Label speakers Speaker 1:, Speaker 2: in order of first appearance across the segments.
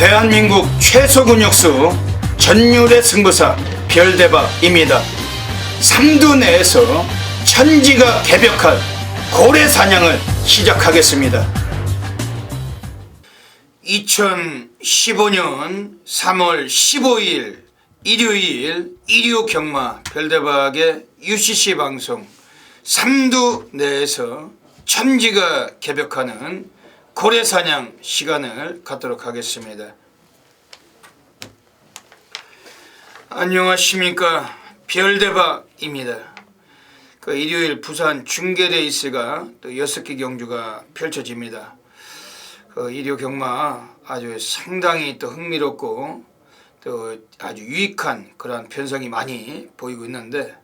Speaker 1: 대한민국 최소 근육수 전율의 승부사 별대박입니다. 삼두 내에서 천지가 개벽한 고래 사냥을 시작하겠습니다. 2015년 3월 15일 일요일 일요경마 별대박의 UCC 방송 삼두 내에서 천지가 개벽하는 고래사냥 시간을 갖도록 하겠습니다. 안녕하십니까, 별대박입니다. 일요일 부산 중계레이스가 또 6개 경주가 펼쳐집니다. 일요경마 아주 상당히 또 흥미롭고 또 아주 유익한 그러한 편성이 많이 보이고 있는데,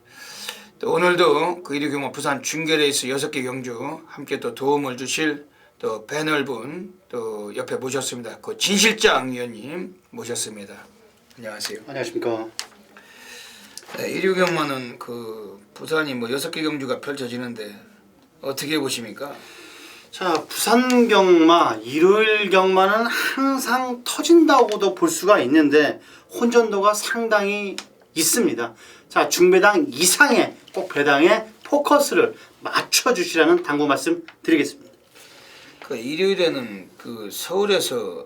Speaker 1: 또 오늘도 일요경마 부산 중계레이스 6개 경주 함께 또 도움을 주실 또 배넓은 또 옆에 모셨습니다. 진 실장 위원님 모셨습니다. 안녕하세요.
Speaker 2: 안녕하십니까.
Speaker 1: 네, 일요경마는 부산이 6개 경주가 펼쳐지는데 어떻게 보십니까?
Speaker 2: 자, 부산 경마, 일요일 경마는 항상 터진다고도 볼 수가 있는데 혼전도가 상당히 있습니다. 자, 중배당 이상의 꼭 배당에 포커스를 맞춰주시라는 당부 말씀 드리겠습니다.
Speaker 1: 일요일에는 서울에서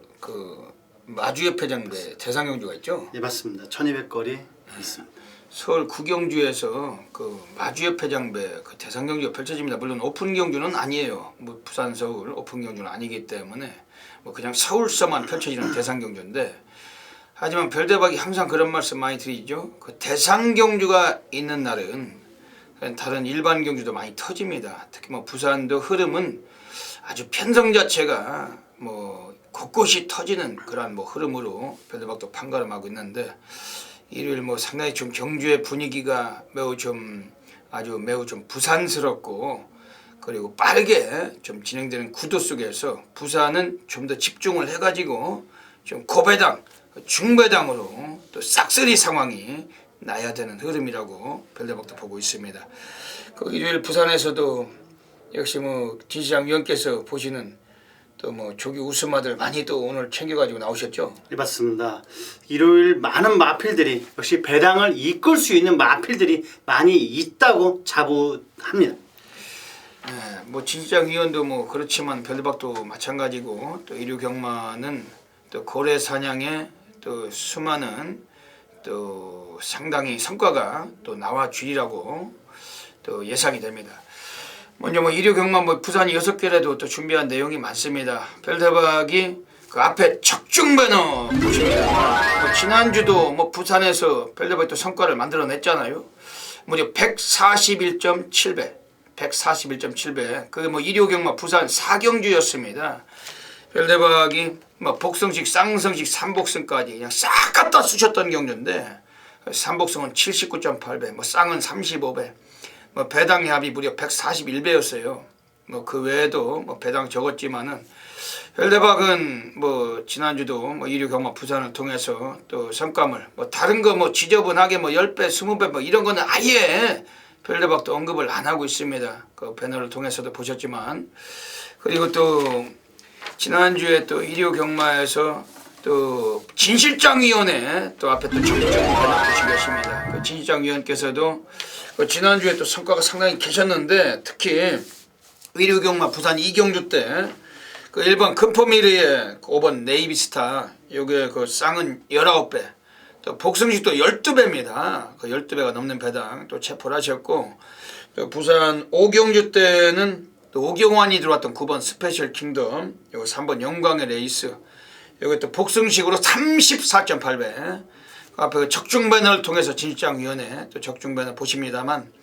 Speaker 1: 마주협회장배 대상경주가 있죠?
Speaker 2: 네, 맞습니다. 1200거리 있습니다.
Speaker 1: 서울 구경주에서 마주협회장배 대상경주가 펼쳐집니다. 물론 오픈 경주는 아니에요. 부산 서울 오픈 경주는 아니기 때문에 그냥 서울서만 펼쳐지는 대상경주인데, 하지만 별대박이 항상 그런 말씀 많이 드리죠. 대상경주가 있는 날은 다른 일반 경주도 많이 터집니다. 특히 부산도 흐름은 아주 편성 자체가 곳곳이 터지는 그러한 흐름으로 별대박도 판가름하고 있는데, 일요일 상당히 좀 경주의 분위기가 매우 좀 부산스럽고 그리고 빠르게 좀 진행되는 구도 속에서 부산은 좀 더 집중을 해가지고 좀 고배당, 중배당으로 또 싹쓸이 상황이 나야 되는 흐름이라고 별대박도 보고 있습니다. 일요일 부산에서도 역시 진 시장 위원께서 보시는 또 조기 우수마들 많이 또 오늘 챙겨가지고 나오셨죠?
Speaker 2: 네, 맞습니다. 일요일 많은 마필들이 역시 배당을 이끌 수 있는 마필들이 많이 있다고 자부합니다.
Speaker 1: 네, 진 시장 위원도 그렇지만 별대박도 마찬가지고 또 일요경마는 또 고래 사냥에 또 수많은 또 상당히 성과가 또 나와 주리라고 또 예상이 됩니다. 먼저 일요경마 부산이 6개라도 또 준비한 내용이 많습니다. 별대박이 앞에 적중 배너 보십니다. 지난주도 부산에서 별대박이 또 성과를 만들어냈잖아요. 무려 141.7배, 141.7배. 그게 일요경마 부산 4경주였습니다. 별대박이 복성식, 쌍성식, 삼복성까지 그냥 싹 갖다 쑤셨던 경주인데, 삼복성은 79.8배, 쌍은 35배. 배당 합이 무려 141배였어요. 그 외에도 배당 적었지만은 별대박은 지난주도 일요경마 부산을 통해서 또 성과물 다른 거 지저분하게 10배, 20배 이런 거는 아예 별대박도 언급을 안 하고 있습니다. 배너를 통해서도 보셨지만, 그리고 또 지난주에 또 일요경마에서 또 진실장위원회 또 앞에 또 적극적으로 배너 보시고 계십니다. 진실장위원께서도 지난주에 또 성과가 상당히 계셨는데, 특히 일요경마 부산 2경주 때 1번 금포미르의 5번 네이비스타, 요게 쌍은 19배, 또 복성식도 12배입니다. 12배가 넘는 배당 또 체포를 하셨고, 또 부산 5경주 때는 또 오경환이 들어왔던 9번 스페셜 킹덤, 요거 3번 영광의 레이스, 요게 또 복성식으로 34.8배. 앞에 적중 배너를 통해서 진실장위원회 또 적중 배너 보십니다만,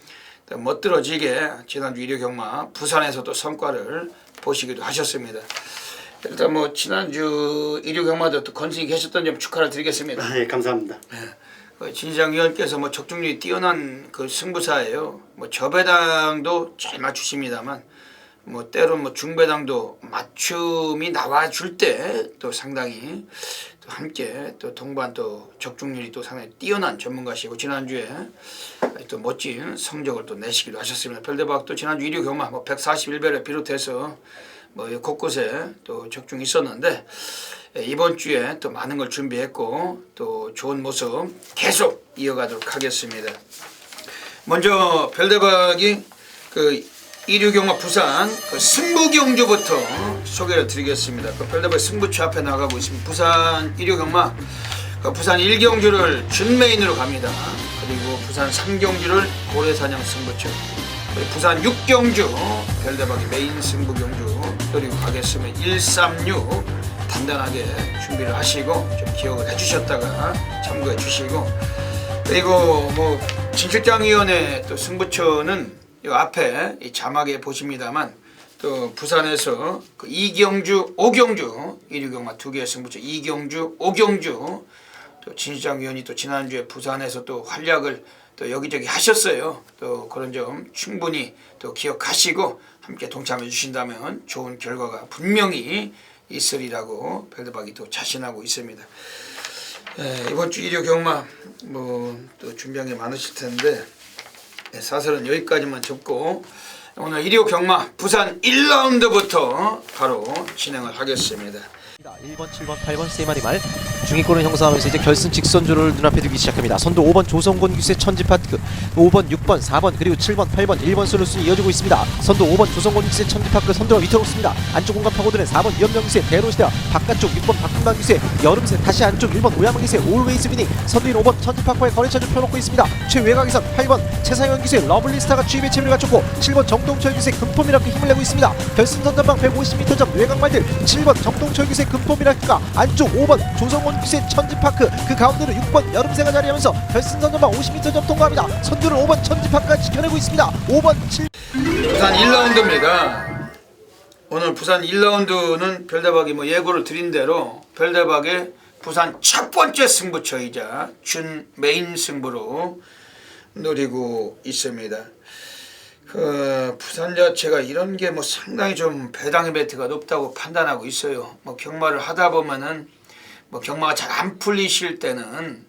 Speaker 1: 또 멋들어지게 지난주 일요경마 부산에서도 성과를 보시기도 하셨습니다. 일단 지난주 일요경마도 또 건승이 계셨던 점 축하를 드리겠습니다.
Speaker 2: 네, 감사합니다.
Speaker 1: 진실장위원께서 적중률이 뛰어난 승부사예요. 저배당도 잘 맞추십니다만, 때론 중배당도 맞춤이 나와줄 때 또 상당히 또 함께 또 동반 또 적중률이 또 상당히 뛰어난 전문가시고, 지난주에 또 멋진 성적을 또 내시기도 하셨습니다. 별대박도 지난주 일요경마 141배를 비롯해서 곳곳에 또 적중이 있었는데, 이번 주에 또 많은 걸 준비했고 또 좋은 모습 계속 이어가도록 하겠습니다. 먼저 별대박이 그 이류경마 부산 그 승부경주부터 소개를 드리겠습니다. 그 별대박 승부처 앞에 나가고 있습니다. 부산 이류경마 그 부산 1경주를 준메인으로 갑니다. 그리고 부산 3경주를 고래사냥 승부처, 그리고 부산 6경주 별대박이 메인 승부경주 그리고 가겠으면 136 단단하게 준비를 하시고 좀 기억을 해주셨다가 참고해 주시고, 그리고 뭐 진출장위원회 또 승부처는 이 앞에 이 자막에 보십니다만 또 부산에서 그 2경주, 5경주 이류경마 2개의 승부처 2경주, 5경주 또 진출장위원이 또 지난주에 부산에서 또 활약을 또 여기저기 하셨어요. 또 그런 점 충분히 또 기억하시고 함께 동참해 주신다면 좋은 결과가 분명히 있으리라고 별대박이 또 자신하고 있습니다. 이번 주 일요 경마 뭐 또 준비한 게 많으실 텐데 사설은 여기까지만 접고 오늘 일요 경마 부산 1라운드부터 바로 진행을 하겠습니다.
Speaker 3: 1번, 7번, 8번 세 마리 말 중위권을 형성하면서 이제 결승 직선주를 눈앞에 두기 시작합니다. 선두 5번 조성곤 기수의 천지파크, 5번, 6번, 4번 그리고 7번, 8번, 1번 순으로 순위 이어지고 있습니다. 선두 5번 조성곤 기수의 천지파크 선두가 위태롭습니다. 안쪽 공간 파고드는 4번 이현명 기수의 대로시대와 바깥쪽 6번 박훈만 기수의 여름새, 다시 안쪽 1번 오야만 기수의 올웨이스 비닝, 선두인 5번 천지파크의 거래차를 펴놓고 있습니다. 최외곽에선 8번 최상현 기수의 러블리스타가 추입의 체비를 갖췄고 7번 정동철 기수의 금포미라크 힘을 내고 있습니다. 결승 선전방 150m 전 외곽 말들 7번 정동철 기수의 금포미라크가 안쪽 5번 조성곤 기수의 천지파크, 그 가운데로 6번 여름새가 자리하면서 결승 선전방 50m 전 통과합니다. 선두를 5번 천지파크가 지켜내고 있습니다. 5번 7
Speaker 1: 부산 1라운드입니다. 오늘 부산 1라운드는 별대박이 뭐 예고를 드린 대로 별대박의 부산 첫 번째 승부처이자 준 메인 승부로 노리고 있습니다. 그 부산 자체가 이런 게 뭐 상당히 좀 배당 이벤트가 높다고 판단하고 있어요. 뭐 경마를 하다 보면은 뭐 경마가 잘 안 풀리실 때는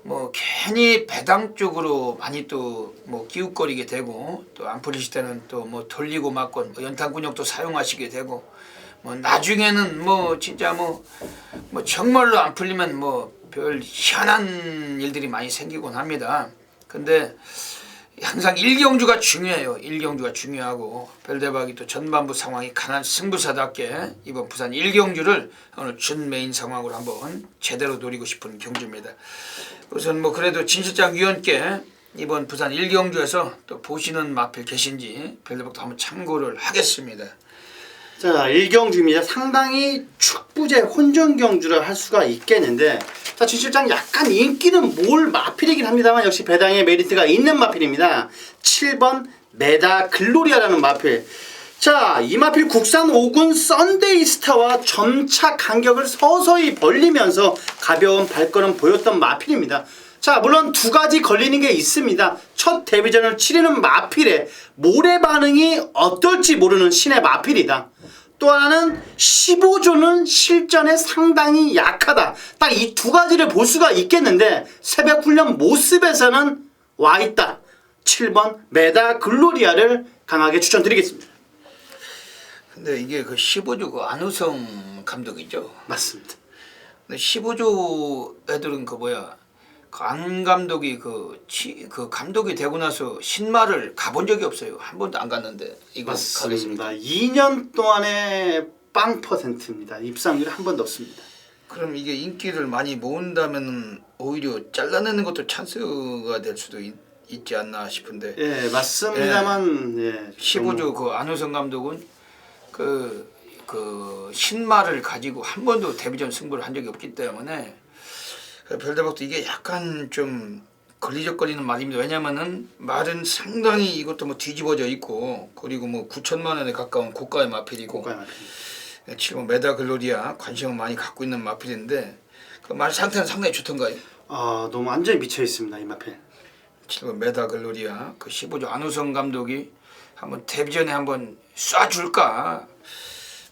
Speaker 1: 뭐 괜히 배당 쪽으로 많이 또 뭐 기웃거리게 되고 또 안 풀리실 때는 또 뭐 돌리고 맞고 뭐 연탄군역도 사용하시게 되고 뭐 나중에는 뭐 진짜 뭐 정말로 안 풀리면 뭐 별 희한한 일들이 많이 생기곤 합니다. 근데 항상 1경주가 중요해요. 1경주가 중요하고 별대박이 또 전반부 상황이 강한 승부사답게 이번 부산 1경주를 오늘 준 메인 상황으로 한번 제대로 노리고 싶은 경주입니다. 우선 뭐 그래도 진실장 위원께 이번 부산 1경주에서 또 보시는 마필 계신지 별대박도 한번 참고를 하겠습니다.
Speaker 2: 자, 1경주입니다. 상당히 축부제 혼전경주를 할 수가 있겠는데, 자, 진실장 약간 인기는 몰 마필이긴 합니다만 역시 배당의 메리트가 있는 마필입니다. 7번 메다 글로리아라는 마필. 자, 이 마필 국산 5군 썬데이스타와 점차 간격을 서서히 벌리면서 가벼운 발걸음 보였던 마필입니다. 자, 물론 두 가지 걸리는 게 있습니다. 첫 데뷔전을 치르는 마필에 모래 반응이 어떨지 모르는 신의 마필이다. 또 하나는 15조는 실전에 상당히 약하다. 딱 이 두 가지를 볼 수가 있겠는데 새벽 훈련 모습에서는 와있다. 7번 메다 글로리아를 강하게 추천드리겠습니다.
Speaker 1: 근데 이게 그 15조 그 안우성 감독이죠?
Speaker 2: 맞습니다.
Speaker 1: 근데 15조 애들은 그 뭐야 그 안 감독이 그 감독이 되고 나서 신마를 가본 적이 없어요. 한 번도 안 갔는데 이거
Speaker 2: 맞습니다. 2년 동안의 빵 %입니다. 입상률이 한 번도 없습니다.
Speaker 1: 그럼 이게 인기를 많이 모은다면 오히려 잘라내는 것도 찬스가 될 수도 있지 않나 싶은데.
Speaker 2: 예, 맞습니다만 예,
Speaker 1: 15조 그 안우성 감독은 그 신마를 가지고 한 번도 데뷔전 승부를 한 적이 없기 때문에 별대박도 이게 약간 좀 걸리적거리는 말입니다. 왜냐면은 말은 상당히 이것도 뭐 뒤집어져 있고 그리고 뭐 9천만 원에 가까운 고가의 마필이고 7번 메다 글로리아 관심을 많이 갖고 있는 마필인데 그 말 상태는 상당히 좋던가요?
Speaker 2: 아, 너무 완전히 미쳐 있습니다. 이 마필.
Speaker 1: 7번 메다 글로리아 그 15조 안우성 감독이 한번 데뷔전에 한번 쏴줄까?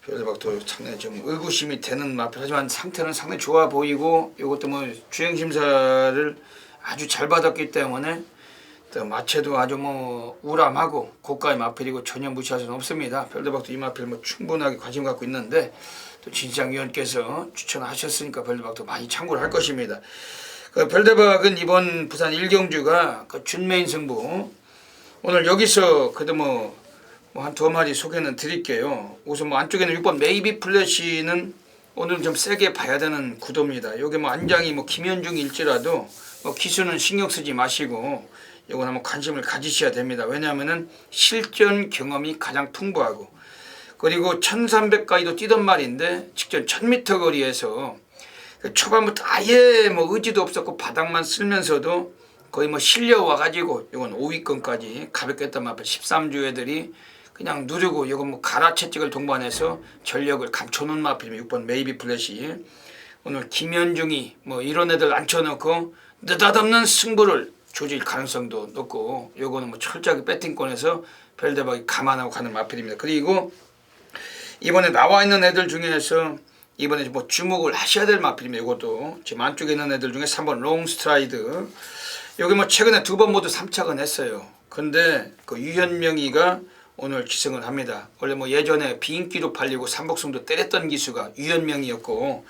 Speaker 1: 별대박도 상당히 좀 의구심이 되는 마필 하지만 상태는 상당히 좋아 보이고 이것도 뭐 주행 심사를 아주 잘 받았기 때문에 또 마체도 아주 뭐 우람하고 고가의 마필이고 전혀 무시할 수는 없습니다. 별대박도 이 마필 뭐 충분하게 관심 갖고 있는데 또 진시장위원께서 추천하셨으니까 별대박도 많이 참고를 할 것입니다. 그 별대박은 이번 부산 1경주가 그 준메인 승부 오늘 여기서 그래도 뭐 한 두 마리 소개는 드릴게요. 우선 뭐 안쪽에는 6번 메이비 플래시는 오늘 좀 세게 봐야 되는 구도입니다. 여기 뭐 안장이 뭐 김현중일지라도 뭐 기수는 신경 쓰지 마시고 이건 한번 관심을 가지셔야 됩니다. 왜냐하면은 실전 경험이 가장 풍부하고 그리고 1300까지도 뛰던 말인데 직전 1000m 거리에서 초반부터 아예 뭐 의지도 없었고 바닥만 쓸면서도 거의 뭐 실려와 가지고 이건 5위권까지 가볍게 했던 마필 13주 애들이 그냥 누르고 이건 뭐 가라채찍을 동반해서 전력을 감춰놓은 마필이면 6번 메이비 플래시 오늘 김현중이 뭐 이런 애들 앉혀놓고 느닷없는 승부를 조질 가능성도 높고 요거는 뭐 철저하게 배팅권에서 별대박이 감안하고 가는 마필입니다. 그리고 이번에 나와 있는 애들 중에서 이번에 뭐 주목을 하셔야 될 마필입니다. 이것도 지금 안쪽에 있는 애들 중에 3번 롱스트라이드 여기 뭐 최근에 두 번 모두 3착은 했어요. 근데 그 유현명이가 오늘 기승을 합니다. 원래 뭐 예전에 비인기로 팔리고 삼복승도 때렸던 기수가 유현명이었고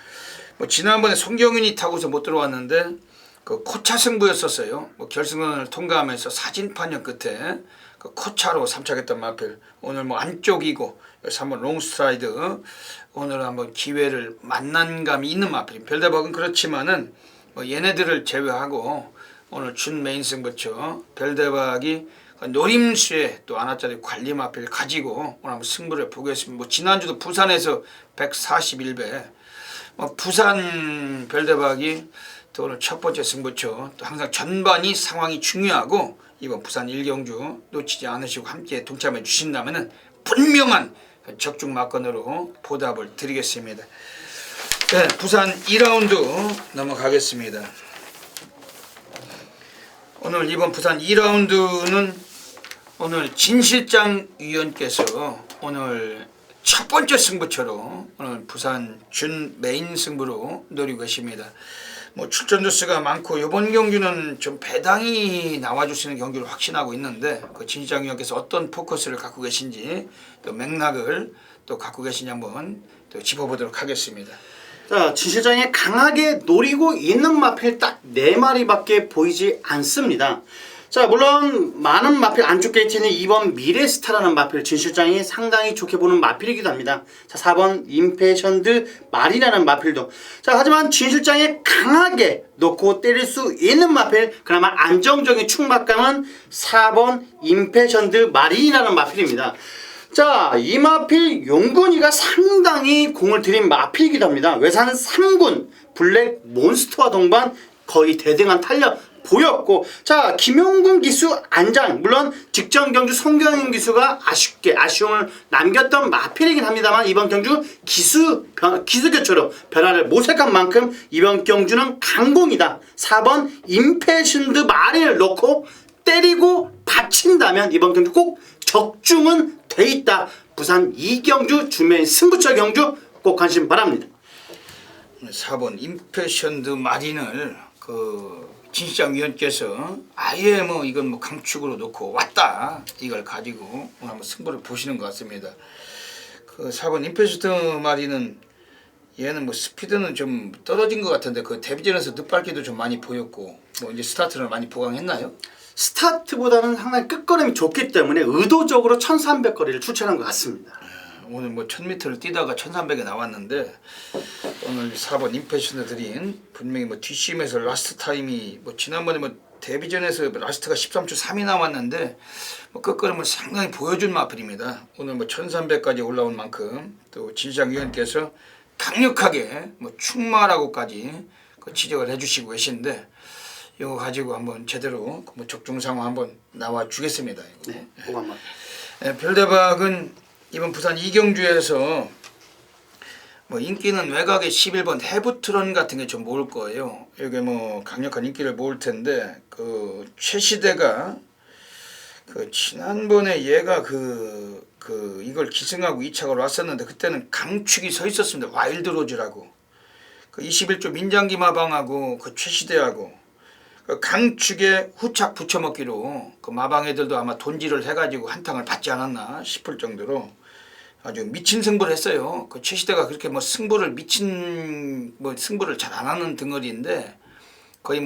Speaker 1: 뭐 지난번에 송경윤이 타고서 못 들어왔는데 그 코차 승부였었어요. 뭐 결승선을 통과하면서 사진 판정 끝에 그 코차로 3착했던 마필 오늘 뭐 안쪽이고 여기서 한번 롱스트라이드 오늘 한번 기회를 만난 감이 있는 마필. 별대박은 그렇지만은 뭐 얘네들을 제외하고 오늘 준 메인 승부처 별대박이 노림수에 또 하나짜리 관리 마필 가지고 오늘 한번 승부를 보겠습니다. 뭐 지난주도 부산에서 141배 뭐 부산 별대박이 또 오늘 첫 번째 승부처 또 항상 전반이 상황이 중요하고 이번 부산 1경주 놓치지 않으시고 함께 동참해 주신다면은 분명한 적중 막건으로 보답을 드리겠습니다. 네, 부산 2라운드 넘어가겠습니다. 오늘 이번 부산 2라운드는 오늘 진 실장 위원께서 오늘 첫 번째 승부처로 오늘 부산 준 메인 승부로 노리고 계십니다. 뭐 출전 주수가 많고 이번 경기는 좀 배당이 나와줄 수 있는 경기를 확신하고 있는데 그 진 실장 위원께서 어떤 포커스를 갖고 계신지 또 맥락을 또 갖고 계신지 한번 또 짚어보도록 하겠습니다.
Speaker 2: 자, 진 실장이 강하게 노리고 있는 마필 딱 4마리밖에 보이지 않습니다. 자, 물론 많은 마필 안쪽 게이트는 2번 미래스타라는 마필 진 실장이 상당히 좋게 보는 마필이기도 합니다. 자, 4번 임페션드 말이라는 마필도. 자, 하지만 진 실장이 강하게 놓고 때릴 수 있는 마필 그나마 안정적인 충박감은 4번 임페션드 말이라는 마필입니다. 자, 이 마필 용군이가 상당히 공을 들인 마필이기도 합니다. 외산 3군 블랙 몬스터와 동반 거의 대등한 탄력 보였고, 자, 김용군 기수 안장, 물론 직전 경주 송경윤 기수가 아쉬움을 남겼던 마필이긴 합니다만 이번 경주 기수 교체로 변화를 모색한 만큼 이번 경주는 강공이다. 4번 임페션드 마린을 놓고 때리고 받친다면 이번 경주 꼭 적중은 돼 있다. 부산 2경주 준메인 승부처 경주 꼭 관심 바랍니다.
Speaker 1: 4번 임페션드 마린을 그 진실장 위원께서 아예 뭐 이건 뭐 강축으로 놓고 왔다 이걸 가지고 오늘 한번 승부를 보시는 것 같습니다. 그 4번 임페션드 마린은 얘는 뭐 스피드는 좀 떨어진 것 같은데 그 데뷔전에서 늦밟기도 좀 많이 보였고 뭐 이제 스타트를 많이 보강했나요?
Speaker 2: 스타트보다는 상당히 끝걸음이 좋기 때문에 의도적으로 1300거리를 추천한 것 같습니다.
Speaker 1: 오늘 뭐 1000m를 뛰다가 1300에 나왔는데 오늘 4번 임페션드 드린 분명히 뭐 뒷심에서 라스트 타임이 뭐 지난번에 뭐 데뷔전에서 라스트가 13초 3이 나왔는데 뭐 끝걸음을 상당히 보여준 마필입니다. 오늘 뭐 1300까지 올라온 만큼 또 진시장 위원께서 강력하게 뭐 충마라고까지 그 지적을 해주시고 계신데 이거 가지고 한번 제대로 뭐 적중 상황 한번 나와 주겠습니다.
Speaker 2: 네, 그거 한번.
Speaker 1: 네, 별대박은 이번 부산 2경주에서 뭐 인기는 외곽의 11번 해부트런 같은 게 좀 모을 거예요. 이게 뭐 강력한 인기를 모을 텐데 그 최시대가 그 지난번에 얘가 이걸 기승하고 2착으로 왔었는데 그때는 강축이 서 있었습니다. 와일드로즈라고 그 21조 민장기 마방하고 그 최시대하고 그 강축에 후착 붙여먹기로 그 마방 애들도 아마 돈질을 해가지고 한탕을 받지 않았나 싶을 정도로 아주 미친 승부를 했어요. 그 최시대가 그렇게 뭐 승부를 승부를 잘 안 하는 덩어리인데 거의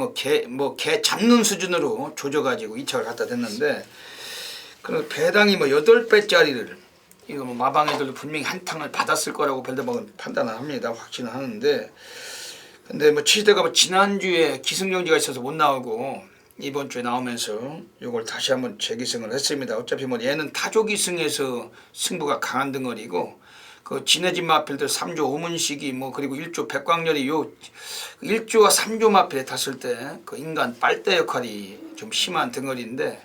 Speaker 1: 개 잡는 수준으로 조져가지고 2착을 갖다 댔는데 그 배당이 8배짜리를 이거 마방 애들도 분명히 한탕을 받았을 거라고 별대박은 판단을 합니다. 확신을 하는데 근데 최시대가 지난주에 기승전지가 있어서 못 나오고 이번 주에 나오면서 이걸 다시 한번 재기승을 했습니다. 어차피 얘는 타조기승에서 승부가 강한 덩어리고 그 진해진 마필들 3조 오문식이 그리고 1조 백광열이 요 1조와 3조 마필에 탔을 때 그 인간 빨대 역할이 좀 심한 덩어리인데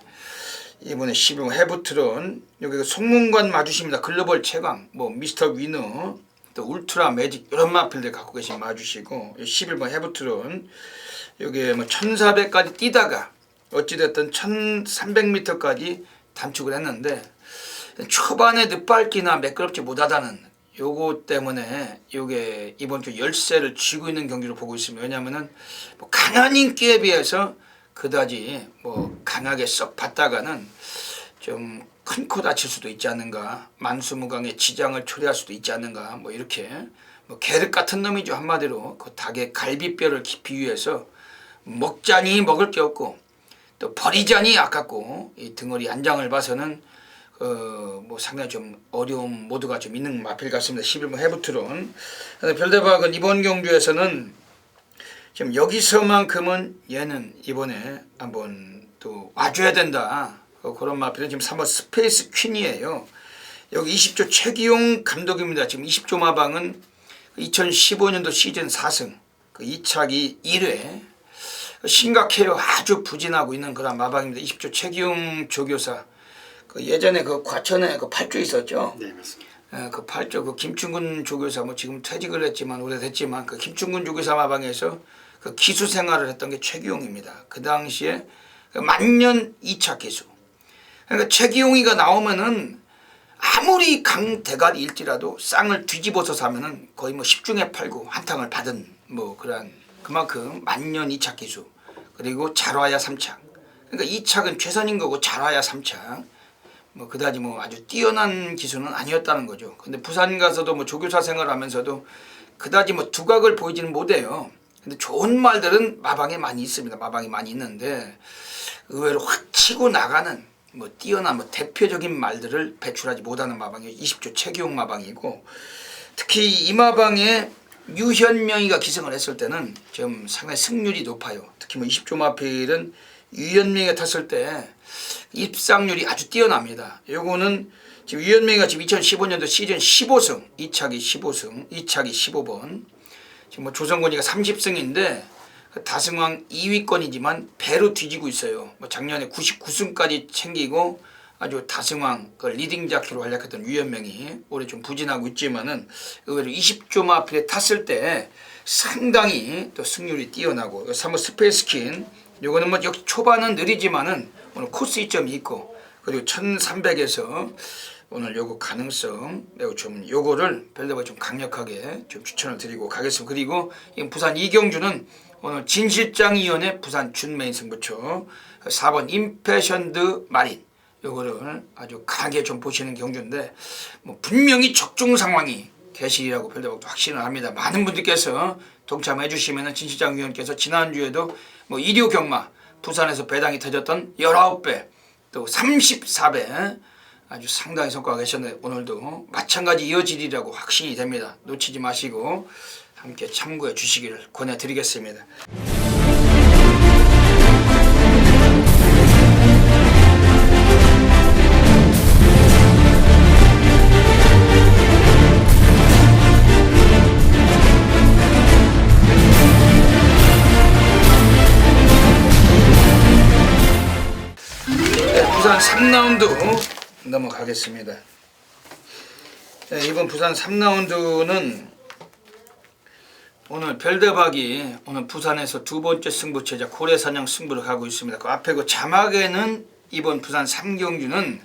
Speaker 1: 이번에 12번 해부트론 여기 송문관 마주십니다. 글로벌 최강 미스터 위너 또 울트라 매직 이런 마필들 갖고 계신 마주시고 11번 해부트론 여기에 1400까지 뛰다가 어찌됐든 1300m까지 단축을 했는데 초반에 늦밟기나 매끄럽지 못하다는 요거 때문에 요게 이번 주 열세를 쥐고 있는 경기로 보고 있습니다. 왜냐하면은 강한 인기에 비해서 그다지 강하게 썩 받다가는 좀 큰 코 다칠 수도 있지 않는가, 만수무강에 지장을 초래할 수도 있지 않는가, 이렇게 계륵 같은 놈이죠. 한마디로 그 닭의 갈비뼈를 비유해서 먹자니 먹을 게 없고 또 버리자니 아깝고 이 덩어리 안장을 봐서는 상당히 좀 어려움 모두가 좀 있는 마필 같습니다. 11번 해부트론. 별대박은 이번 경주에서는 지금 여기서만큼은 얘는 이번에 한번 또 와줘야 된다. 그런 마필은 지금 3번 스페이스 퀸이에요. 여기 20조 최기용 감독입니다. 지금 20조 마방은 2015년도 시즌 4승, 그 2착이 1회. 심각해요. 아주 부진하고 있는 그런 마방입니다. 20조 최기용 조교사. 예전에 그 과천에 그 8조 있었죠.
Speaker 2: 네, 맞습니다.
Speaker 1: 그 8조 그 김충근 조교사 지금 퇴직을 했지만 오래됐지만 그 김충근 조교사 마방에서 그 기수 생활을 했던 게 최기용입니다. 그 당시에 그 만년 2차 기수. 그러니까 최기용이가 나오면은 아무리 강대가리일지라도 쌍을 뒤집어서 사면은 거의 10중에 8구 한탕을 받은 그런 그만큼 만년 2차 기수. 그리고 잘와야 3착. 그러니까 2착은 최선인 거고 잘와야 3착. 그다지 아주 뛰어난 기수는 아니었다는 거죠. 근데 부산 가서도 조교사 생활하면서도 그다지 두각을 보이지는 못해요. 근데 좋은 말들은 마방에 많이 있습니다. 마방에 많이 있는데 의외로 확 치고 나가는 뛰어난 대표적인 말들을 배출하지 못하는 마방이 20조 최기용 마방이고 특히 이 마방에 유현명이가 기승을 했을 때는 좀 상당히 승률이 높아요. 특히 20조 마필은 유현명이가 탔을 때 입상률이 아주 뛰어납니다. 요거는 지금 유현명이가 지금 2015년도 시즌 15승, 2착이 15승, 2착이 15번. 지금 조성곤이가 30승인데 다승왕 2위권이지만 배로 뒤지고 있어요. 작년에 99승까지 챙기고 아주 다승왕 그 리딩 자키로 활약했던 유현명이 올해 좀 부진하고 있지만은 의외로 20조 마필에 탔을 때 상당히 또 승률이 뛰어나고 3번 스페이스킨 요거는 역시 초반은 느리지만은 오늘 코스 이점이 있고 그리고 1300에서 오늘 요거 가능성 매우 좀 요거를 별다방 좀 강력하게 좀 추천을 드리고 가겠습니다. 그리고 부산 이경주는 오늘 진실장위원회 부산 준메인 승부처 4번 임패션드 마린 요거를 아주 강하게 좀 보시는 경주인데 분명히 적중 상황이 계시라고 별다방도 확신을 합니다. 많은 분들께서 동참해 주시면 진실장위원께서 지난주에도 일요 경마 부산에서 배당이 터졌던 19배 또 34배 아주 상당히 성과가 계셨는데 오늘도 마찬가지 이어지리라고 확신이 됩니다. 놓치지 마시고 함께 참고해 주시기를 권해드리겠습니다. 부산 3라운드 넘어가겠습니다. 이번 부산 3라운드는 오늘 별대박이 오늘 부산에서 두 번째 승부처자 고래사냥 승부를 가고 있습니다. 그 앞에 그 자막에는 이번 부산 3경주는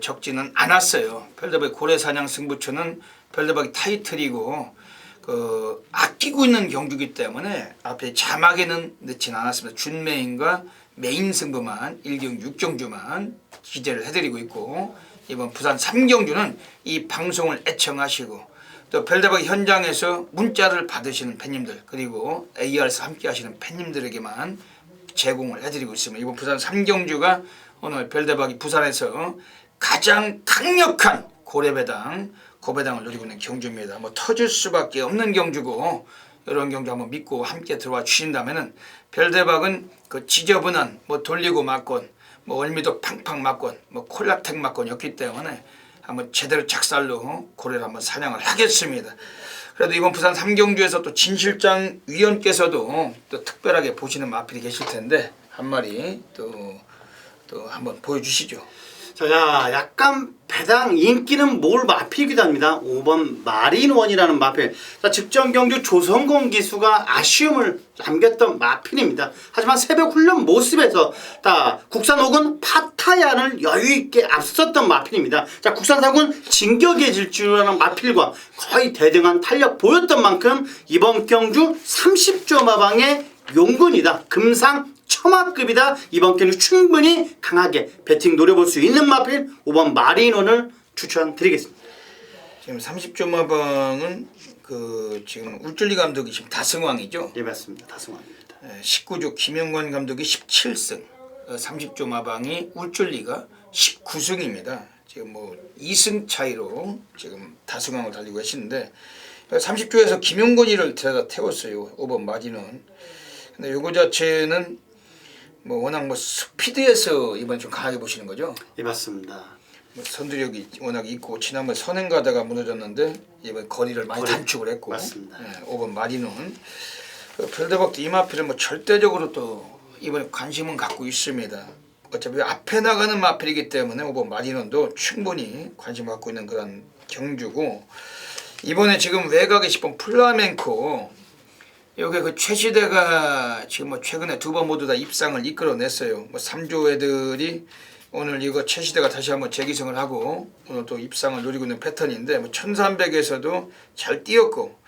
Speaker 1: 적지는 않았어요. 별대박이 고래사냥 승부처는 별대박이 타이틀이고 그 뛰고 있는 경주기 때문에 앞에 자막에는 넣지는 않았습니다. 준메인과 메인 승부만 1경 6경주만 기재를 해드리고 있고, 이번 부산 3경주는 이 방송을 애청하시고 또 별대박 현장에서 문자를 받으시는 팬님들, 그리고 AR에서 함께 하시는 팬님들에게만 제공을 해드리고 있습니다. 이번 부산 3경주가 오늘 별대박이 부산에서 가장 강력한 고배당을 누리고 있는 경주입니다. 뭐 터질 수밖에 없는 경주고, 이런 경주 한번 믿고 함께 들어와 주신다면은 별대박은 그 지저분한 뭐 돌리고 맞건 뭐 월미도 팡팡 맞건 뭐 콜라텍 맞건이었기 때문에 한번 제대로 작살로 고래를 한번 사냥을 하겠습니다. 그래도 이번 부산 3경주에서 또 진 실장 위원께서도 또 특별하게 보시는 마필이 계실 텐데 한 마리 또 한번 보여주시죠.
Speaker 2: 자, 약간 배당 인기는 뭘 마필이기도 합니다. 5번 마린원이라는 마필. 자, 직전 경주 조성건 기수가 아쉬움을 남겼던 마필입니다. 하지만 새벽 훈련 모습에서 국산 혹은 파타야를 여유있게 앞섰던 마필입니다. 자, 국산사군 진격의 질주라는 마필과 거의 대등한 탄력 보였던 만큼 이번 경주 30조 마방의 용군이다. 금상 첨화급이다. 이번 경주 충분히 강하게 배팅 노려볼 수 있는 마필 5번 마린원을 추천드리겠습니다.
Speaker 1: 지금 30조 마방은 지금 울줄리 감독이 지금 다승왕이죠.
Speaker 2: 예, 맞습니다. 다승왕입니다.
Speaker 1: 19조 김영권 감독이 17승, 30조 마방이 울줄리가 19승입니다. 지금 뭐 2승 차이로 지금 다승왕을 달리고 계시는데 30조에서 김용건이를 데려다 태웠어요. 5번 마린원. 근데 요거 자체는 뭐 워낙 뭐 스피드에서 이번에 좀 강하게 보시는 거죠?
Speaker 2: 예, 맞습니다.
Speaker 1: 뭐 선두력이 워낙 있고 지난번 선행 가다가 무너졌는데 이번 거리를 많이 단축을 했고.
Speaker 2: 맞습니다.
Speaker 1: 5번 마린원. 별대박도 이 마필은 뭐 절대적으로 또 이번에 관심은 갖고 있습니다. 어차피 앞에 나가는 마필이기 때문에 5번 마린원도 충분히 관심 갖고 있는 그런 경주고, 이번에 지금 외곽에 10번 플라멘코, 여기 그 최시대가 지금 뭐 최근에 2번 모두 다 입상을 이끌어냈어요. 뭐 3조 애들이 오늘 이거 최시대가 다시 한번 재기승을 하고 오늘 또 입상을 노리고 있는 패턴인데, 뭐 1300에서도 잘 뛰었고,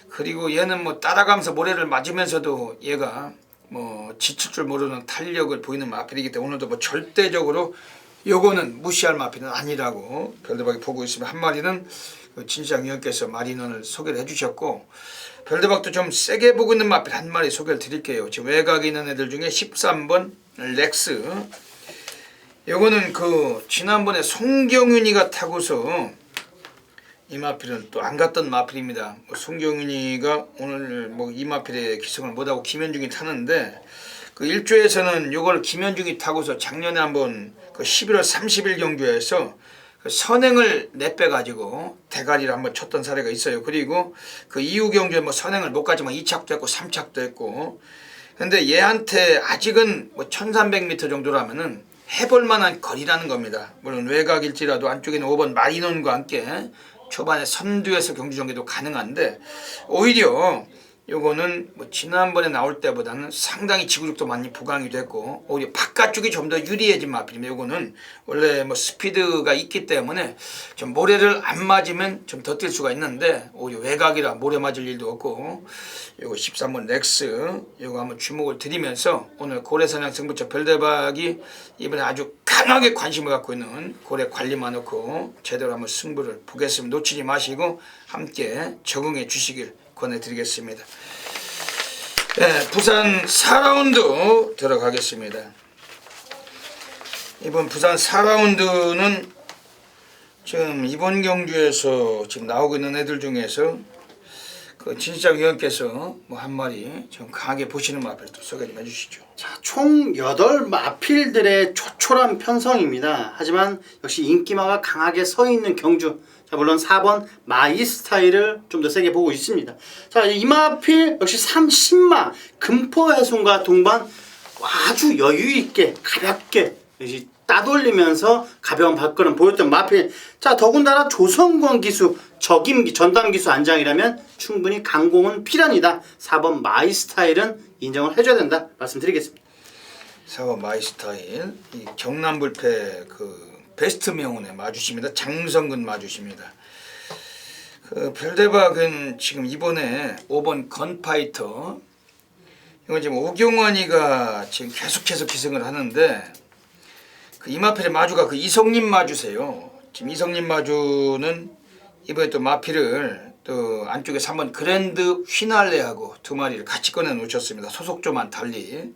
Speaker 1: 그리고 얘는 뭐 따라가면서 모래를 맞으면서도 얘가 뭐 지칠 줄 모르는 탄력을 보이는 마필이기 때문에 오늘도 뭐 절대적으로 요거는 무시할 마필은 아니라고 별대박이 보고 있으면, 한 마리는 진시장 위원께서 마린원을 소개를 해주셨고, 별대박도 좀 세게 보고 있는 마필 한 마리 소개를 드릴게요. 지금 외곽에 있는 애들 중에 13번 렉스, 요거는 지난번에 송경윤이가 타고서 이 마필은 또 안 갔던 마필입니다. 송경윤이가 오늘 뭐 이 마필에 기승을 못하고 김현중이 타는데, 1조에서는 요걸 김현중이 타고서 작년에 한번 11월 30일 경주에서 선행을 내빼가지고 대가리를 한번 쳤던 사례가 있어요. 그리고 이후 경주에 뭐 선행을 못 가지만 2착도 했고 3착도 했고, 근데 얘한테 아직은 뭐 1300m 정도라면은 해볼 만한 거리라는 겁니다. 물론 외곽일지라도 안쪽에는 5번 마린원과 함께 초반에 선두에서 경주 전개도 가능한데, 오히려 요거는 뭐 지난번에 나올 때보다는 상당히 지구력도 많이 부강이 됐고 오히려 바깥쪽이 좀 더 유리해진 마필입니다. 요거는 원래 뭐 스피드가 있기 때문에 좀 모래를 안 맞으면 좀 더 뛸 수가 있는데 오히려 외곽이라 모래 맞을 일도 없고, 요거 13번 렉스 요거 한번 주목을 드리면서 오늘 고래사냥 승부처 별대박이 이번에 아주 강하게 관심을 갖고 있는 고래 관리만 놓고 제대로 한번 승부를 보겠습니다. 놓치지 마시고 함께 적응해 주시길 권해드리겠습니다. 부산 4라운드 들어가겠습니다. 이번 부산 4라운드는 지금 이번 경주에서 지금 나오고 있는 애들 중에서 진시장 위원께서 뭐 한 마리 좀 강하게 보시는 마필 또 소개 좀 해주시죠.
Speaker 2: 자, 총 8마필들의 초촐한 편성입니다. 하지만 역시 인기마가 강하게 서 있는 경주. 자, 물론 4번 마이 스타일을 좀 더 세게 보고 있습니다. 자, 이 마필 역시 30마 금포해송과 동반 아주 여유있게 가볍게 따돌리면서 가벼운 발걸음 보였던 마필. 자, 더군다나 조성권 기수 적임기 전담 기수 안장이라면 충분히 강공은 필연이다. 4번 마이 스타일은 인정을 해줘야 된다 말씀드리겠습니다.
Speaker 1: 4번 마이 스타일, 이 경남불패 베스트 명운에 마주십니다. 장성근 마주십니다. 그 별대박은 지금 이번에 5번 건파이터 이건 지금 오경환이가 지금 계속해서 기승을 하는데 그 이마필의 마주가 그 이성님 마주세요. 지금 이성님 마주는 이번에 또 마필을 또 안쪽에 3번 그랜드 휘날레하고 두 마리를 같이 꺼내 놓으셨습니다. 소속조만 달리.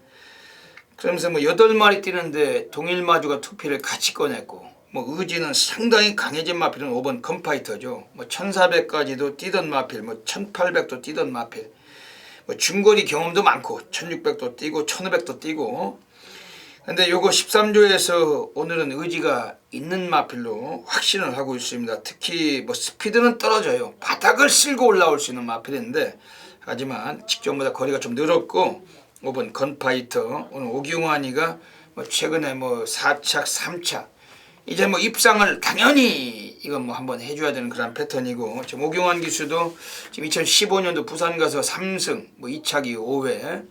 Speaker 1: 그러면서 뭐 8마리 뛰는데 동일 마주가 투피를 같이 꺼냈고 뭐 의지는 상당히 강해진 마필은 5번 건파이터죠. 뭐 1400까지도 뛰던 마필, 뭐 1800도 뛰던 마필, 뭐 중거리 경험도 많고 1600도 뛰고 1500도 뛰고. 근데 요거 13조에서 오늘은 의지가 있는 마필로 확신을 하고 있습니다. 특히 뭐 스피드는 떨어져요. 바닥을 쓸고 올라올 수 있는 마필인데 하지만 직전보다 거리가 좀 늘었고 5번 건파이터 오늘 오경환이가 뭐 최근에 뭐 4착 3착 이제 뭐 입상을 당연히 이건 뭐 한번 해줘야 되는 그런 패턴이고 지금 오경환 기수도 지금 2015년도 부산 가서 3승 뭐 2착이 5회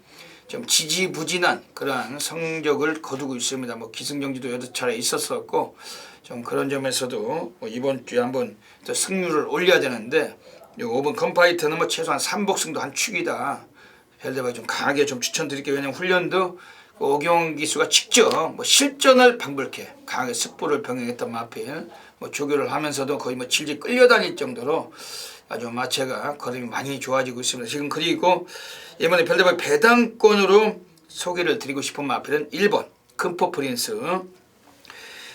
Speaker 1: 좀 지지부진한 그러한 성적을 거두고 있습니다. 뭐 기승전지도 8차례 있었었고 좀 그런 점에서도 뭐 이번 주에 한번 또 승률을 올려야 되는데 요 5번 건파이터는 뭐 최소한 3복승도 한 축이다. 별대박 좀 강하게 좀 추천드릴게요. 왜냐면 훈련도 그 오경환 기수가 직접 뭐 실전을 방불케 강하게 승부를 병행했던 마필 뭐 조교를 하면서도 거의 뭐 질질 끌려다닐 정도로 아주 마체가 걸음이 많이 좋아지고 있습니다. 지금 그리고 이번에 별대박 배당권으로 소개를 드리고 싶은 마필은 1번 금포 프린스.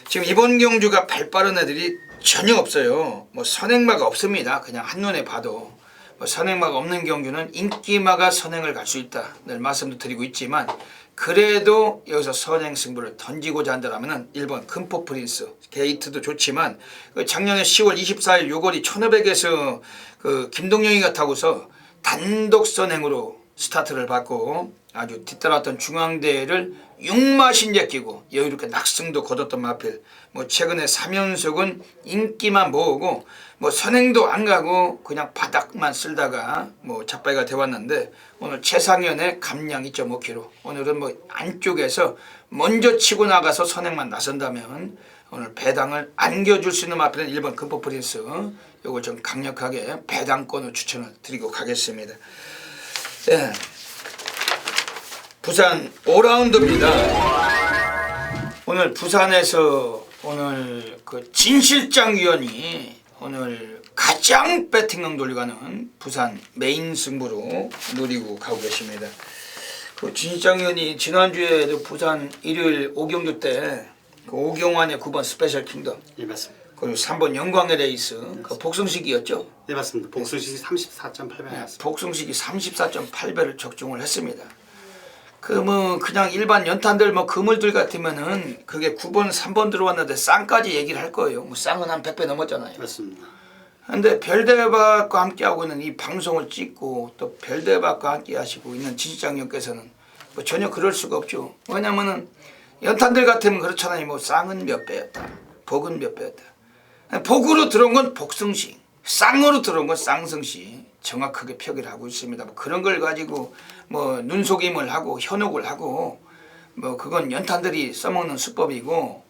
Speaker 1: 지금 이번 경주가 발 빠른 애들이 전혀 없어요. 뭐 선행마가 없습니다. 그냥 한눈에 봐도 뭐 선행마가 없는 경주는 인기마가 선행을 갈 수 있다 늘 말씀도 드리고 있지만 그래도 여기서 선행 승부를 던지고자 한다면 1번 금포 프린스 게이트도 좋지만 작년에 10월 24일 요거리 1500에서 그 김동영이가 타고서 단독 선행으로 스타트를 받고 아주 뒤따랐던 중앙대를 6마신제 끼고 여유롭게 낙승도 거뒀던 마필. 뭐 최근에 3연속은 인기만 모으고 뭐 선행도 안 가고 그냥 바닥만 쓸다가 뭐 잡바이가 되왔는데 오늘 최상현의 감량 2.5kg. 오늘은 뭐 안쪽에서 먼저 치고 나가서 선행만 나선다면 오늘 배당을 안겨줄 수 있는 마필은 1번 금포 프린스. 요걸 좀 강력하게 배당권을 추천을 드리고 가겠습니다. 네. 부산 5라운드입니다. 오늘 부산에서 오늘 그 진 실장 위원이 오늘 가장 배팅력 돌려가는 부산 메인 승부로 노리고 가고 계십니다. 그 진 실장 위원이 지난주에도 부산 일요일 오경주 때 그 오경환의 9번 스페셜 킹덤.
Speaker 2: 예, 맞습니다.
Speaker 1: 그리고 3번 영광의 레이스 그 복승식이었죠.
Speaker 2: 네, 맞습니다. 복수식이 34.8배 나왔습니다.
Speaker 1: 복승식이 34.8배를 적중을 했습니다. 그 뭐 그냥 일반 연탄들 뭐 그물들 같으면은 그게 9번 3번 들어왔는데 쌍까지 얘기를 할 거예요. 뭐 쌍은 한 100배 넘었잖아요.
Speaker 2: 맞습니다.
Speaker 1: 근데 별대박과 함께 하고 있는 이 방송을 찍고 또 별대박과 함께 하시고 있는 지지장님께서는 뭐 전혀 그럴 수가 없죠. 왜냐면은 연탄들 같으면 그렇잖아요. 뭐 쌍은 몇 배였다. 복은 몇 배였다. 복으로 들어온 건 복승식, 쌍으로 들어온 건 쌍승식. 정확하게 표기를 하고 있습니다. 뭐 그런 걸 가지고 뭐 눈속임을 하고 현혹을 하고 뭐 그건 연탄들이 써먹는 수법이고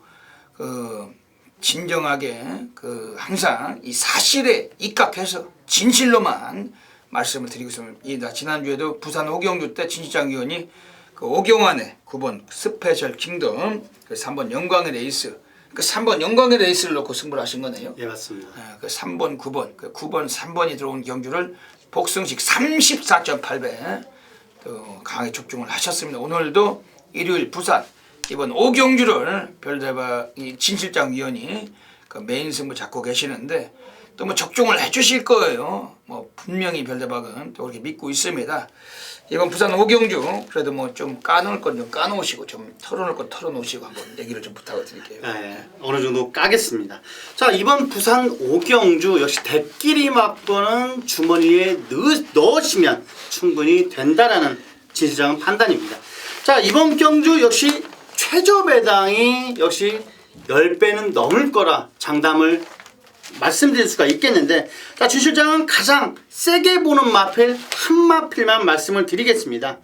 Speaker 1: 그 진정하게 그 항상 이 사실에 입각해서 진실로만 말씀을 드리고 있습니다. 지난주에도 부산 오경주 때 진실장 위원이 그 오경환의 9번 스페셜 킹덤 그 3번 영광의 레이스 그 3번 영광의 레이스를 놓고 승부를 하신 거네요.
Speaker 2: 예, 맞습니다.
Speaker 1: 그 3번 9번 그 9번 3번이 들어온 경주를 복승식 34.8배 또 강하게 적중을 하셨습니다. 오늘도 일요일 부산 이번 오경주를 별대박 진 실장 위원이 그 메인 승부 잡고 계시는데 또 뭐 적중을 해주실 거예요. 뭐 분명히 별대박은 또 그렇게 믿고 있습니다. 이번 부산 오경주 그래도 뭐 좀 까놓을 건 좀 까놓으시고 좀 털어놓을 건 털어놓으시고 한번 얘기를 좀 부탁을 드릴게요.
Speaker 2: 네, 어느 정도 까겠습니다. 자, 이번 부산 오경주 역시 대끼리 막고는 주머니에 넣으시면 충분히 된다라는 진실장은 판단입니다. 자, 이번 경주 역시 최저 배당이 역시 10배는 넘을 거라 장담을 말씀드릴 수가 있겠는데, 자, 주 실장은 가장 세게 보는 마필 한 마필만 말씀을 드리겠습니다.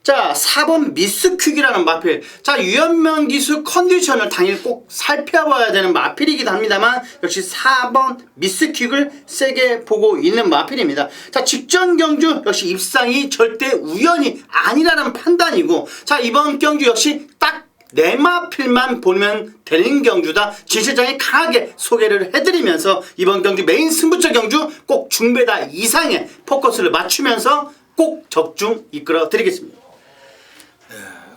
Speaker 2: 자, 4번 미스퀵이라는 마필. 자, 유연명 기수 컨디션을 당일 꼭 살펴봐야 되는 마필이기도 합니다만 역시 4번 미스퀵을 세게 보고 있는 마필입니다. 자, 직전 경주 역시 입상이 절대 우연이 아니라는 판단이고, 자, 이번 경주 역시 딱 네 마필만 보면 되는 경주다. 진 실장이 강하게 소개를 해드리면서 이번 경주 메인 승부처 경주 꼭 중배다 이상의 포커스를 맞추면서 꼭 적중 이끌어 드리겠습니다.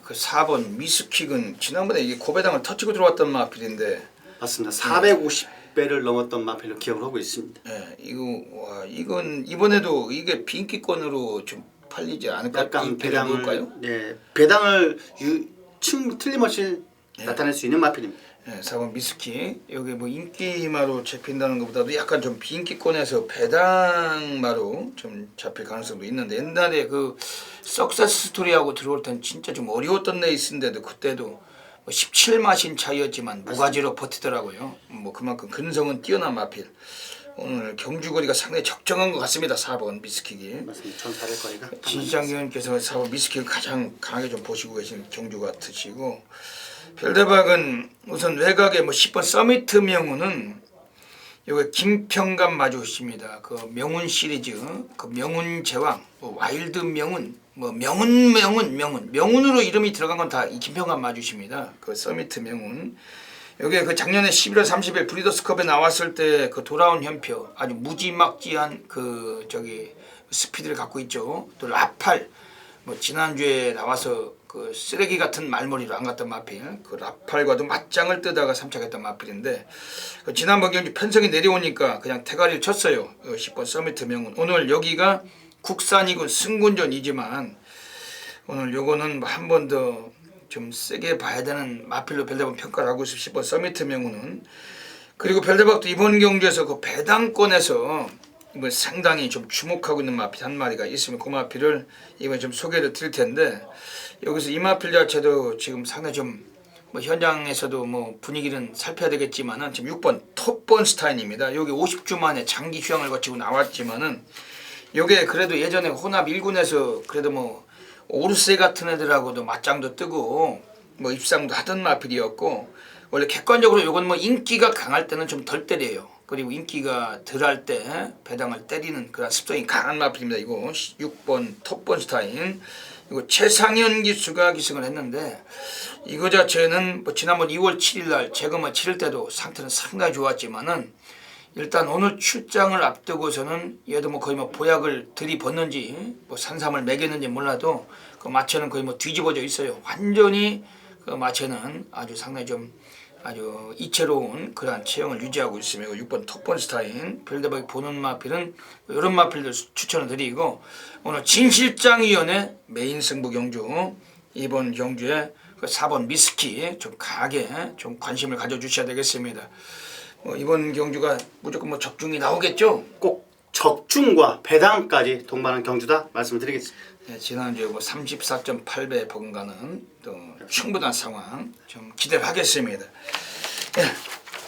Speaker 1: 그 4번 미스킥은 지난번에 이게 고배당을 터치고 들어왔던 마필인데,
Speaker 2: 맞습니다. 450배를 넘었던 마필로 기억을 하고 있습니다.
Speaker 1: 이건 이번에도 이게 빈기권으로 좀 팔리지 않을까?
Speaker 2: 약간 배당을
Speaker 1: 볼까요?
Speaker 2: 배당을 틀림없이 나타낼 수 있는 마필입니다.
Speaker 1: 4번 미스킥, 여기 뭐 인기마로 잡힌다는 것보다도 약간 좀 빈기권에서 배당마로 좀 잡힐 가능성도 있는데, 옛날에 그 석세스 스토리하고 들어올 땐 진짜 좀 어려웠던 레이스인데도 그때도 뭐 17마신 차이였지만 무가지로 버티더라고요. 뭐 그만큼 근성은 뛰어난 마필. 오늘 경주거리가 상당히 적정한 것 같습니다. 4번 미스킥이.
Speaker 2: 맞습니다. 1,400거리가.
Speaker 1: 진시장 의원께서 4번 미스킥을 가장 강하게 좀 보시고 계신 경주 같으시고, 별대박은 우선 외곽에 뭐 10번 서미트 명운은 여기 김평감 마주십니다. 그 명운 시리즈, 그 명운 제왕, 뭐 와일드 명운, 뭐 명운으로 이름이 들어간 건 다 이 김평감 마주십니다. 그 서미트 명운. 여기 그 작년에 11월 30일 브리더스컵에 나왔을 때 그 돌아온 현표, 아주 무지막지한 그 스피드를 갖고 있죠. 또 라팔, 뭐 지난주에 나와서 그 쓰레기 같은 말머리로 안 갔던 마필, 그 라팔과도 맞짱을 뜨다가 3착했던 마필인데, 그 지난번 경주 편성이 내려오니까 그냥 태가리를 쳤어요. 10번 서미트 명운. 오늘 여기가 국산이군 승군전이지만 오늘 요거는 뭐 한 번 더 좀 세게 봐야 되는 마필로 별대박 평가를 하고 있어요. 10번 서미트 명운은. 그리고 별대박도 이번 경주에서 그 배당권에서 이번 상당히 좀 주목하고 있는 마필 한 마리가 있으면 그 마필을 이번에 좀 소개를 드릴 텐데, 여기서 이 마필 자체도 지금 상당히 좀 뭐 현장에서도 뭐 분위기는 살펴야 되겠지만은 지금 6번 톱번스타인입니다. 여기 50주 만에 장기 휴양을 거치고 나왔지만은 요게 그래도 예전에 혼합 1군에서 그래도 뭐 오르세 같은 애들하고도 맞짱도 뜨고 뭐 입상도 하던 마필이었고, 원래 객관적으로 요건 뭐 인기가 강할 때는 좀 덜 때려요. 그리고 인기가 덜할 때 배당을 때리는 그런 습성이 강한 마필입니다. 이거 6번 톱번스타인, 이거 최상현 기수가 기승을 했는데, 이거 자체는 뭐 지난번 2월 7일날 제가 뭐 치를 때도 상태는 상당히 좋았지만은 일단 오늘 출장을 앞두고서는 얘도 뭐 거의 뭐 보약을 들이붓는지 뭐 산삼을 먹였는지 몰라도 그 마체는 거의 뭐 뒤집어져 있어요. 완전히 그 마체는 아주 상당히 좀 아주 이채로운 그러한 체형을 유지하고 있으며, 6번 톱번스타인 별대박이 보는 마필은 이런 마필들 추천을 드리고, 오늘 진실장위원회 메인 승부 경주 이번 경주에 그 4번 미스키 좀 강하게 좀 관심을 가져주셔야 되겠습니다. 이번 경주가 무조건 뭐 적중이 나오겠죠?
Speaker 2: 꼭 적중과 배당까지 동반한 경주다 말씀을 드리겠습니다.
Speaker 1: 네, 지난주에 뭐 34.8배 버금가는 또 충분한 상황 좀 기대를 하겠습니다. 네.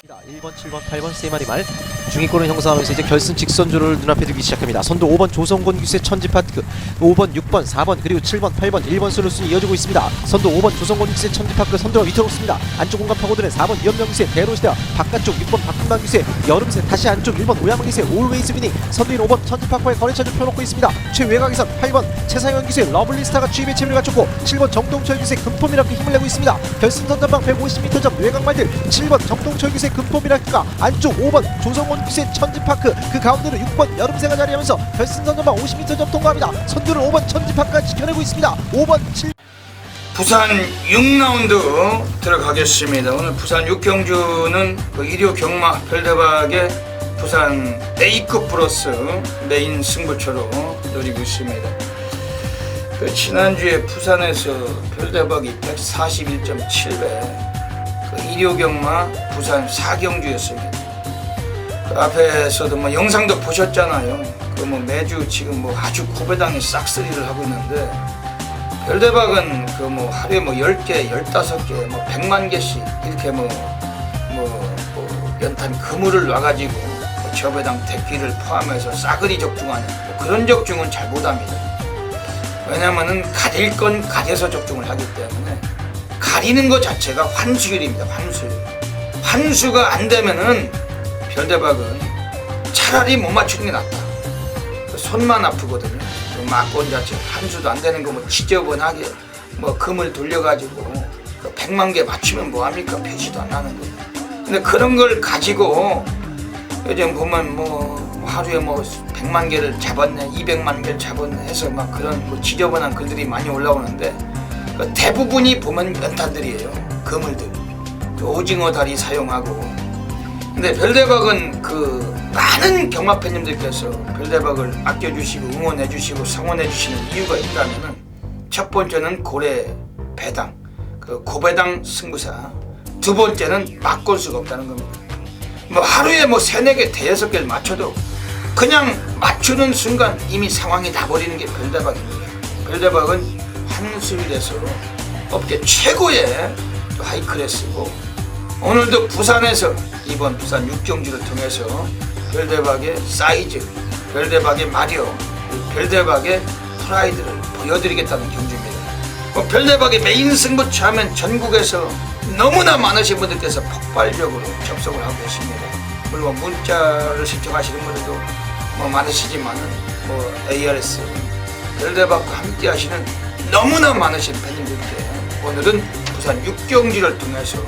Speaker 3: 1번, 7번, 8번 세 마리 말 중위권을 형성하면서 이제 결승 직선주를 눈앞에 두기 시작합니다. 선두 5번 조성곤 기수의 천지파크, 5번, 6번, 4번 그리고 7번, 8번, 1번 순으로 이어지고 있습니다. 선두 5번 조성곤 기수의 천지파크 선두가 위태롭습니다. 안쪽 공간 파고드는 4번 이현명 기수의 대로시대와 바깥쪽 6번 박훈만 기수의 여름새, 다시 안쪽 1번 오야만 기수의 올웨이스 비닝, 선두인 5번 천지파크의 거래차를 펴놓고 있습니다. 최외곽에선 8번 최상현 기수의 러블리스타가 주입의 체비를 갖췄고, 7번 정동철 기수의 금포미라크 힘을 내고 있습니다. 결승 선전방 150m 전 외곽말들 7번 정동철 기수의 금포미라크가 안쪽 5번 조성곤 기수의 천지파크, 그 가운데로 6번 여름새가 자리하면서 결승 선전방 50m 전 통과합니다. 선두를 5번 천지파크가 지켜내고 있습니다. 5번 7
Speaker 1: 부산 6라운드 들어가겠습니다. 오늘 부산 6경주는 그 일요 경마 별대박의 부산 A급 플러스 메인 승부처로 노리고 있습니다. 그 지난주에 부산에서 별대박이 141.7배 그 일요 경마 부산 4경주였습니다. 그 앞에서도 뭐 영상도 보셨잖아요. 그 뭐 매주 지금 뭐 아주 고배당이 싹쓸이를 하고 있는데, 별대박은 그 뭐 하루에 뭐 10개, 15개, 뭐 100만 개씩 이렇게 뭐 연탄 그물을 놔가지고 뭐 저배당 대끼를 포함해서 싸그리 적중하는 뭐 그런 적중은 잘 못합니다. 왜냐면은 가릴 건 가려서 접종을 하기 때문에 가리는 것 자체가 환수율입니다. 환수율. 환수가 안 되면은 별대박은 차라리 못 맞추는 게 낫다. 손만 아프거든요. 막건 자체 환수도 안 되는 거 뭐 지저분하게 뭐 금을 돌려가지고 100만 개 맞추면 뭐합니까? 배지도 안 나는 거예요. 근데 그런 걸 가지고 요즘 보면 뭐 하루에 뭐 100만 개를 잡았네, 200만 개를 잡았네 해서 막 그런 뭐 지저분한 글들이 많이 올라오는데 대부분이 보면 연탄들이에요. 그물들. 오징어 다리 사용하고. 근데 별대박은 그 많은 경마 팬님들께서 별대박을 아껴주시고 응원해주시고 성원해주시는 이유가 있다면은 첫 번째는 고래 배당, 그 고배당 승부사. 두 번째는 막골수가 없다는 겁니다. 뭐 하루에 뭐 3, 4개, 5개를 맞춰도 그냥 맞추는 순간 이미 상황이 나버리는 게 별대박입니다. 별대박은 환수율에서 업계 최고의 하이클래스고 오늘도 부산에서 이번 부산 육경주를 통해서 별대박의 사이즈, 별대박의 마력, 별대박의 프라이드를 보여드리겠다는 경주입니다. 별대박의 메인 승부처 하면 전국에서 너무나 많으신 분들께서 폭발적으로 접속을 하고 계십니다. 물론 문자를 신청하시는 분들도 뭐 많으시지만은 뭐 ARS, 별대박과 함께 하시는 너무나 많으신 팬님들께 오늘은 부산 육경주를 통해서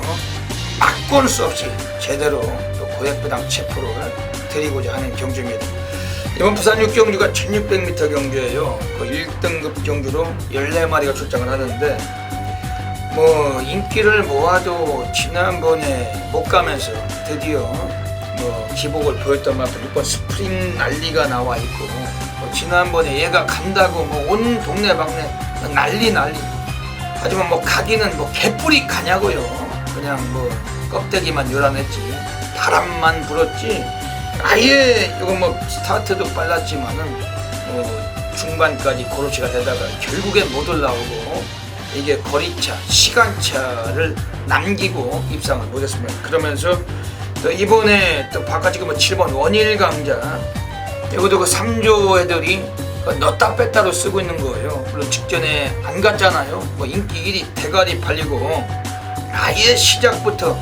Speaker 1: 막골 수 없이 제대로 또 고액배당 체포를 드리고자 하는 경주입니다. 이번 부산 육경주가 1600m 경주예요. 그 1등급 경주로 14마리가 출장을 하는데 뭐 인기를 모아도 지난번에 못 가면서 드디어 뭐 기복을 보였던 만큼 이번 스프링 난리가 나와 있고 뭐 지난번에 얘가 간다고 뭐 온 동네방네 난리 하지만 뭐 가기는 뭐 개뿔이 가냐고요. 그냥 뭐 껍데기만 요란했지 바람만 불었지 아예 이거 뭐 스타트도 빨랐지만은 뭐 중반까지 고로치가 되다가 결국엔 못 올라오고 이게 거리차 시간차를 남기고 입상을 못했습니다. 그러면서 또 이번에 또 바깥지금 뭐 7번 원일 강자 이것도 그 3조 애들이 넣었다 뺐다로 쓰고 있는 거예요. 물론 직전에 안 갔잖아요. 뭐 인기 1위 대가리 팔리고 아예 시작부터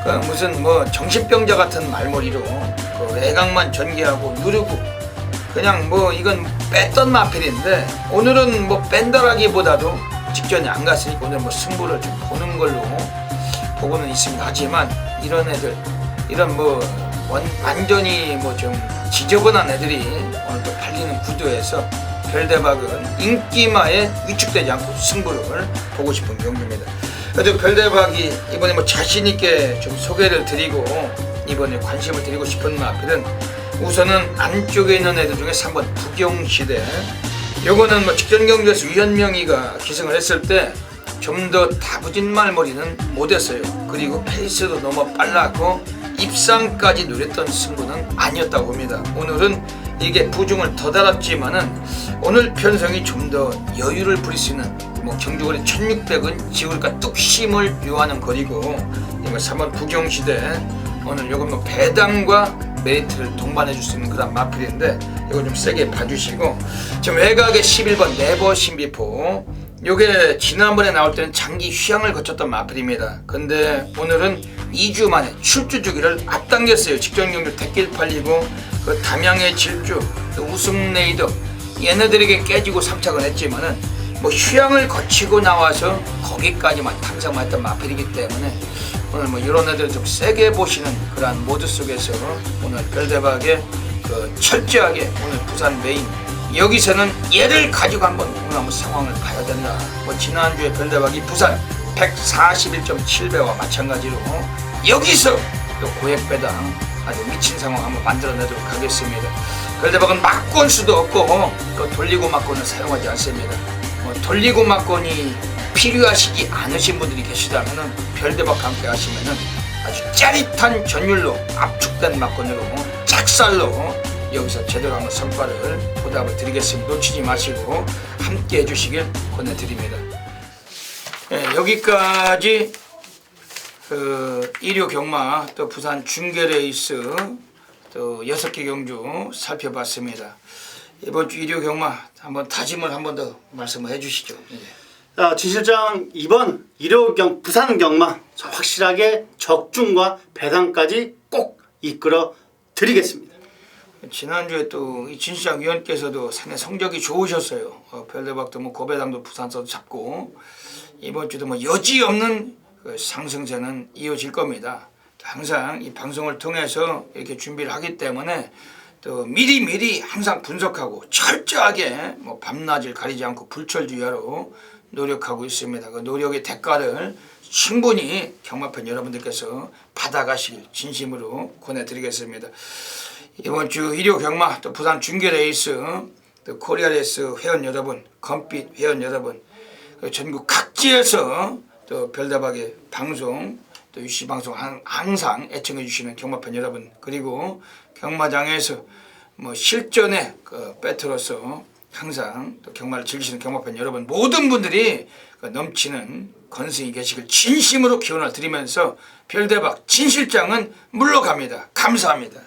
Speaker 1: 그 무슨 뭐 정신병자 같은 말머리로 그 애강만 전개하고 누르고 그냥 뭐 이건 뺐던 마필인데 오늘은 뭐 뺀다라기보다도 직전에 안 갔으니까 오늘 뭐 승부를 좀 보는 걸로 보고는 있습니다. 하지만 이런 애들 이런 뭐 완전히 뭐 좀 지저분한 애들이 오늘 또 팔리는 구도에서 별대박은 인기마에 위축되지 않고 승부를 보고 싶은 경기입니다. 그래도 별대박이 이번에 뭐 자신있게 좀 소개를 드리고 이번에 관심을 드리고 싶은 마필은 우선은 안쪽에 있는 애들 중에 3번 부경시대 요거는 뭐 직전 경주에서 유현명이가 기승을 했을 때 좀 더 다부진 말머리는 못했어요. 그리고 페이스도 너무 빨랐고 입상까지 노렸던 승부는 아니었다고 봅니다. 오늘은 이게 부중을 더 달았지만은 오늘 편성이 좀 더 여유를 부릴 수 있는 뭐 경주거리 1600은 지울까 뚝심을 요하는 거리고 이거 3번 부경시대 오늘 요건 뭐 배당과 메리트를 동반해 줄 수 있는 그런 마필인데 이거 좀 세게 봐주시고 지금 외곽에 11번 네버 신비포 요게 지난번에 나올 때는 장기 휴양을 거쳤던 마필입니다. 근데 오늘은 2주 만에 출주 주기를 앞당겼어요. 직전 경주 대길 팔리고 그 담양의 질주 그 우승 레이더 얘네들에게 깨지고 삼착을 했지만은 뭐 휴양을 거치고 나와서 거기까지만 탐색만 했던 마필이기 때문에 오늘 뭐 이런 애들 좀 세게 보시는 그러한 모드 속에서 오늘 별대박의 그 철저하게 오늘 부산 메인 여기서는 얘를 가지고 한번 오늘 한번 상황을 봐야 된다. 뭐 지난주에 별대박이 부산 141.7배와 마찬가지로 여기서 또 고액배당 아주 미친 상황 한번 만들어내도록 하겠습니다. 별대박은 막권수도 없고 또 돌리고 막권을 사용하지 않습니다. 뭐 돌리고 막권이 필요하시지 않으신 분들이 계시다면은 별대박과 함께 하시면은 아주 짜릿한 전율로 압축된 막권으로 작살로 여기서 제대로 한번 성과를 보답을 드리겠습니다. 놓치지 마시고 함께 해주시길 권해드립니다. 네, 여기까지 그 1호 경마 또 부산 중계레이스 또 6개 경주 살펴봤습니다. 이번 주 일요 경마 한번 다짐을 한 번 더 말씀을 해주시죠. 예.
Speaker 2: 자, 진 실장 이번 일요경 부산 경마 확실하게 적중과 배당까지 꼭 이끌어 드리겠습니다.
Speaker 1: 지난주에 또 이 진시장 위원께서도 상당히 성적이 좋으셨어요. 별대박도 뭐 고배당도 부산서도 잡고 이번 주도 뭐 여지없는 그 상승세는 이어질 겁니다. 항상 이 방송을 통해서 이렇게 준비를 하기 때문에 또 미리미리 항상 분석하고 철저하게 뭐 밤낮을 가리지 않고 불철주야로 노력하고 있습니다. 그 노력의 대가를 충분히 경마팬 여러분들께서 받아가시길 진심으로 권해드리겠습니다. 이번 주 일요 경마 또 부산 중계레이스 또 코리아레이스 회원 여러분, 검빛 회원 여러분, 전국 각지에서 또 별다방의 방송 또 유시 방송 항상 애청해 주시는 경마팬 여러분, 그리고 경마장에서 뭐 실전의 그 배트로서 항상 또 경마를 즐기시는 경마팬 여러분, 모든 분들이 그 넘치는 건승이 계시길 진심으로 기원을 드리면서 별대박 진 실장은 물러갑니다. 감사합니다.